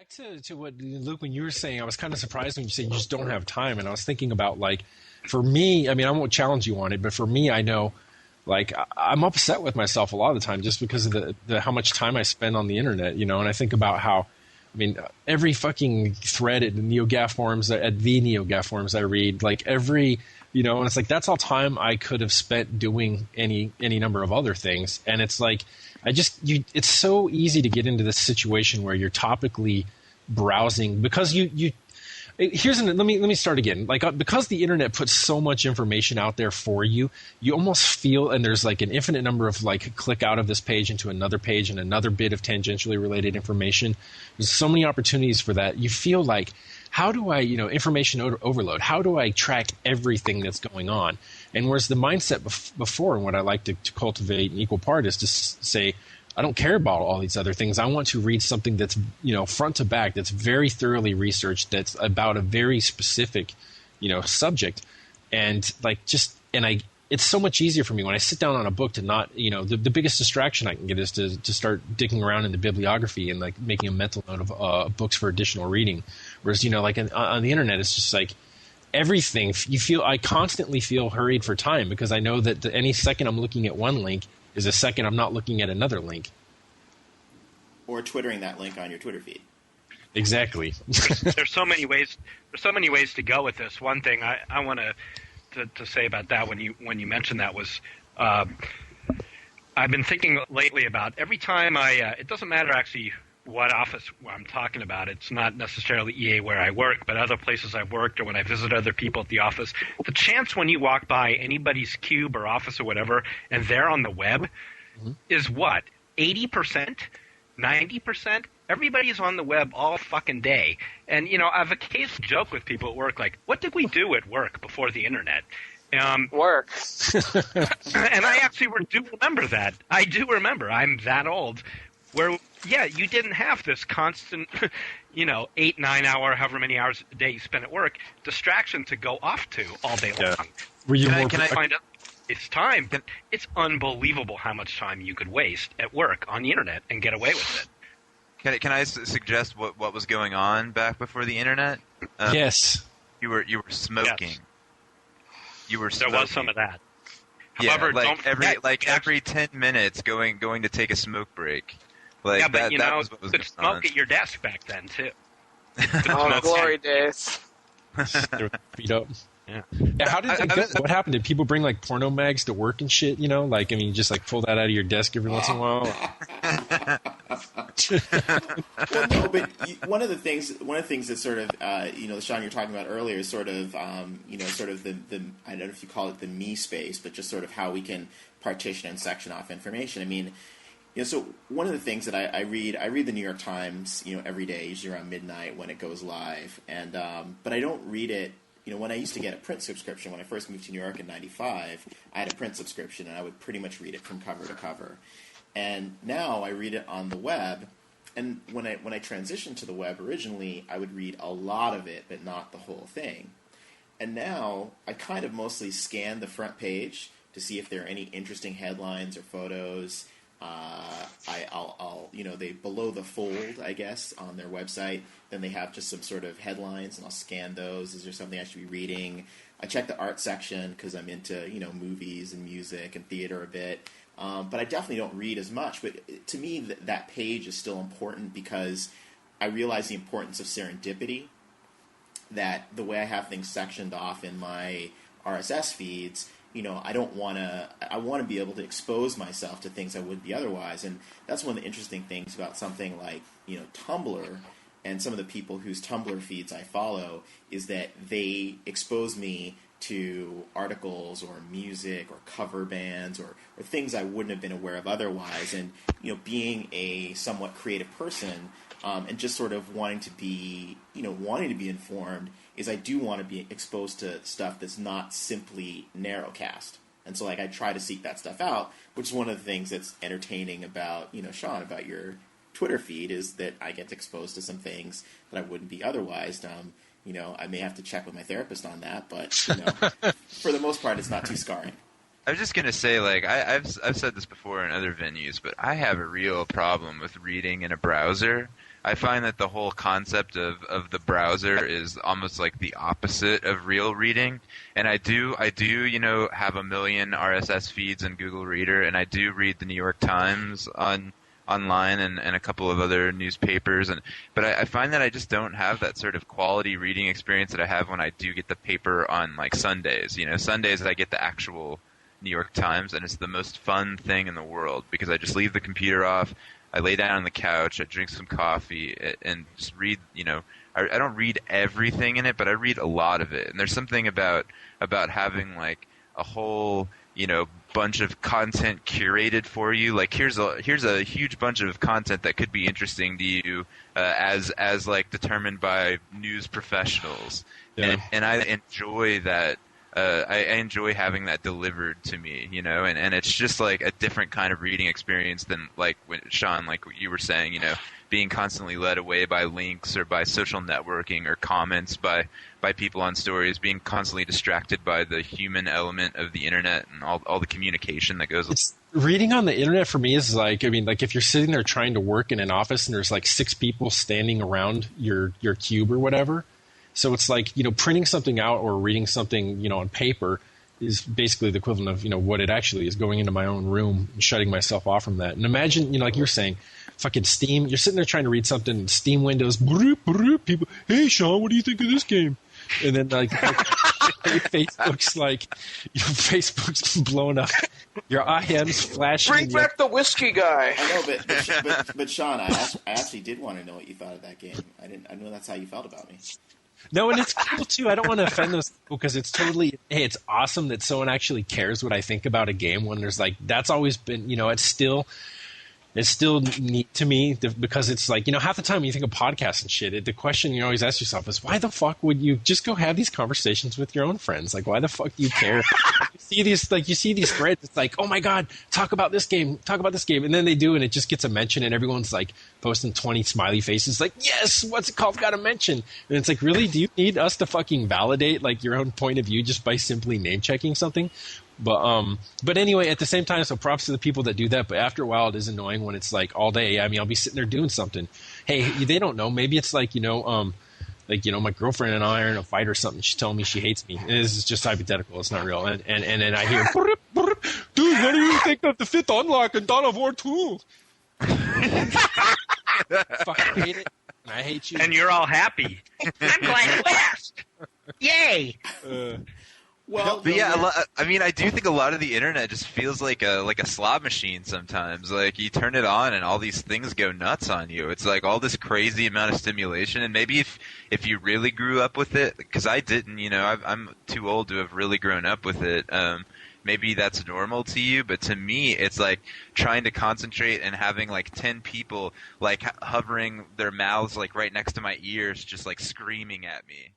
back to what Luke, when you were saying, I was kind of surprised when you said you just don't have time, and I was thinking about, like, for me, I mean, I won't challenge you on it, but for me, I know, like, I'm upset with myself a lot of the time just because of the how much time I spend on the internet, you know, and I think about how, I mean, every fucking thread at the NeoGAF forums I read, like every, you know, and it's like that's all time I could have spent doing any number of other things, and it's like it's so easy to get into this situation where you're topically browsing because let me start again. Like because the internet puts so much information out there for you, you almost feel, and there's like an infinite number of like click out of this page into another page and another bit of tangentially related information. There's so many opportunities for that. You feel like, how do I, information overload? How do I track everything that's going on? And whereas the mindset before, and what I like to cultivate in equal part, is to say, I don't care about all these other things. I want to read something that's, front to back, that's very thoroughly researched, that's about a very specific, subject. And it's so much easier for me when I sit down on a book to not, the biggest distraction I can get is to start digging around in the bibliography and like making a mental note of books for additional reading. Whereas, on the internet, it's just like everything I constantly feel hurried for time because I know that any second I'm looking at one link is a second I'm not looking at another link. Or twittering that link on your Twitter feed. Exactly. There's so many ways to go with this. One thing I want to say about that when you mentioned that was I've been thinking lately about every time it doesn't matter actually what office I'm talking about. It's not necessarily EA where I work, but other places I've worked or when I visit other people at the office. The chance when you walk by anybody's cube or office or whatever and they're on the web is what? 80%? 90%? Everybody's on the web all fucking day. And, I've occasionally joked with people at work, like, what did we do at work before the internet? Work. And I actually do remember that. I do remember. I'm that old. Where, yeah, you didn't have this constant, 8, 9 hour, however many hours a day you spent at work, distraction to go off to all day long. Were you can I find out it's time? It's unbelievable how much time you could waste at work on the internet and get away with it. Can I suggest what was going on back before the internet? Yes. You were smoking. Yes. You were smoking. There was some of that. Yeah, However, every 10 minutes going to take a smoke break. Like, but that was what was you could going on. smoke at your desk back then too. Oh, glory days. Feet up. Yeah. What happened? Did people bring like porno mags to work and shit? You just like pull that out of your desk every once in a while. Well, no, but one of the things that sort of, Sean, you're talking about earlier is sort of, sort of the I don't know if you call it the me space, but just sort of how we can partition and section off information. I mean, so one of the things that I read the New York Times, every day, usually around midnight when it goes live, and but I don't read it. When I used to get a print subscription, when I first moved to New York in '95, I had a print subscription, and I would pretty much read it from cover to cover. And now I read it on the web. And when I transitioned to the web originally, I would read a lot of it, but not the whole thing. And now I kind of mostly scan the front page to see if there are any interesting headlines or photos. I'll they below the fold, I guess, on their website. Then they have just some sort of headlines, and I'll scan those. Is there something I should be reading? I check the art section because I'm into movies and music and theater a bit. But I definitely don't read as much. But to me, that page is still important because I realize the importance of serendipity. That the way I have things sectioned off in my RSS feeds, I don't want to. I want to be able to expose myself to things I wouldn't be otherwise, and that's one of the interesting things about something like Tumblr and some of the people whose Tumblr feeds I follow is that they expose me to articles or music or cover bands or things I wouldn't have been aware of otherwise, and being a somewhat creative person and just sort of wanting to be informed. Is I do want to be exposed to stuff that's not simply narrowcast. And so, I try to seek that stuff out, which is one of the things that's entertaining about, Sean, about your Twitter feed, is that I get exposed to some things that I wouldn't be otherwise. I may have to check with my therapist on that, but, for the most part, it's not too scarring. I was just going to say, I've said this before in other venues, but I have a real problem with reading in a browser I find that the whole concept of the browser is almost like the opposite of real reading. And I do, have a million RSS feeds in Google Reader, and I do read the New York Times online and a couple of other newspapers. But I find that I just don't have that sort of quality reading experience that I have when I do get the paper on like Sundays. Sundays I get the actual New York Times, and it's the most fun thing in the world because I just leave the computer off. I lay down on the couch, I drink some coffee, and just read, I don't read everything in it, but I read a lot of it. And there's something about having like a whole, bunch of content curated for you. Like here's a huge bunch of content that could be interesting to you as like determined by news professionals. Yeah. And I enjoy that. I enjoy having that delivered to me, and it's just like a different kind of reading experience than like when Sean, like you were saying, being constantly led away by links or by social networking or comments by people on stories, being constantly distracted by the human element of the internet and all the communication that goes. Reading on the internet for me is like, like if you're sitting there trying to work in an office and there's like 6 people standing around your cube or whatever. So it's like, printing something out or reading something, on paper is basically the equivalent of, what it actually is, going into my own room and shutting myself off from that. And imagine, like you're saying, fucking Steam, you're sitting there trying to read something, Steam windows, people, hey, Sean, what do you think of this game? And then like Facebook's like, Facebook's blowing up. Your IM's flashing. Bring back the whiskey guy. I know, but Sean, I actually did want to know what you thought of that game. I know that's how you felt about me. No, and it's cool too. I don't want to offend those people because it's totally, hey, it's awesome that someone actually cares what I think about a game when there's like, that's always been, it's still neat to me because it's like, half the time when you think of podcasts and shit, the question you always ask yourself is, why the fuck would you just go have these conversations with your own friends? Like, why the fuck do you care? You see these threads, it's like, oh my God, talk about this game. And then they do, and it just gets a mention, and everyone's like posting 20 smiley faces like, yes, what's it called? Got a mention. And it's like, really? Do you need us to fucking validate like your own point of view just by simply name checking something? But anyway, at the same time, so props to the people that do that. But after a while, it is annoying when it's like all day. I'll be sitting there doing something. Hey, they don't know. Maybe it's like, my girlfriend and I are in a fight or something. She's telling me she hates me. And this is just hypothetical. It's not real. And then I hear, dude, what do you think of the 5th unlock in Dawn of War 2? Fucking hate it. I hate you. And you're all happy. I'm glad West. Yay. Well, but yeah, I do think a lot of the internet just feels like a slot machine sometimes. Like you turn it on and all these things go nuts on you. It's like all this crazy amount of stimulation. And maybe if you really grew up with it, because I didn't, I'm too old to have really grown up with it. Maybe that's normal to you, but to me, it's like trying to concentrate and having like 10 people like hovering their mouths like right next to my ears, just like screaming at me,